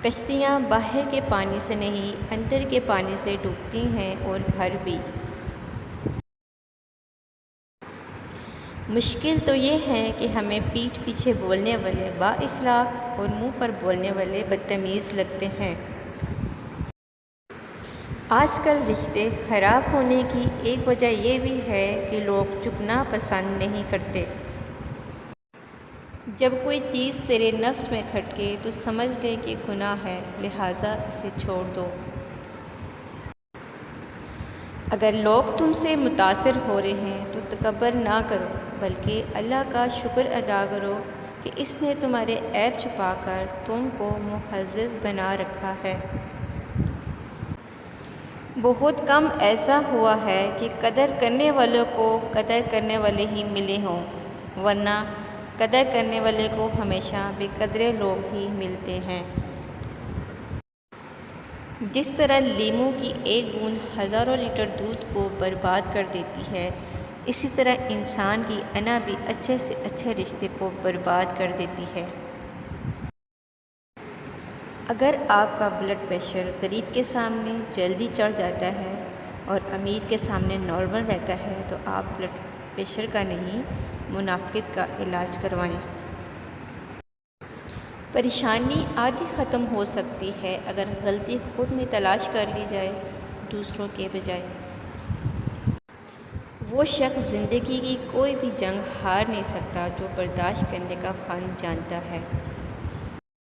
کشتیاں باہر کے پانی سے نہیں اندر کے پانی سے ڈوبتی ہیں اور گھر بھی۔ مشکل تو یہ ہے کہ ہمیں پیٹھ پیچھے بولنے والے با اخلاق اور منہ پر بولنے والے بدتمیز لگتے ہیں۔ آج کل رشتے خراب ہونے کی ایک وجہ یہ بھی ہے کہ لوگ جھکنا پسند نہیں کرتے۔ جب کوئی چیز تیرے نفس میں کھٹکے تو سمجھ لے کہ گناہ ہے، لہٰذا اسے چھوڑ دو۔ اگر لوگ تم سے متاثر ہو رہے ہیں تو تکبر نہ کرو، بلکہ اللہ کا شکر ادا کرو کہ اس نے تمہارے عیب چھپا کر تم کو معزز بنا رکھا ہے۔ بہت کم ایسا ہوا ہے کہ قدر کرنے والوں کو قدر کرنے والے ہی ملے ہوں، ورنہ قدر کرنے والے کو ہمیشہ بے قدرے لوگ ہی ملتے ہیں۔ جس طرح لیموں کی ایک بوند ہزاروں لیٹر دودھ کو برباد کر دیتی ہے، اسی طرح انسان کی انا بھی اچھے سے اچھے رشتے کو برباد کر دیتی ہے۔ اگر آپ کا بلڈ پریشر غریب کے سامنے جلدی چڑھ جاتا ہے اور امیر کے سامنے نارمل رہتا ہے تو آپ بلڈ پریشر کا نہیں، منافقت کا علاج کروائیں۔ پریشانی آدھی ختم ہو سکتی ہے اگر غلطی خود میں تلاش کر لی جائے، دوسروں کے بجائے۔ وہ شخص زندگی کی کوئی بھی جنگ ہار نہیں سکتا جو برداشت کرنے کا فن جانتا ہے۔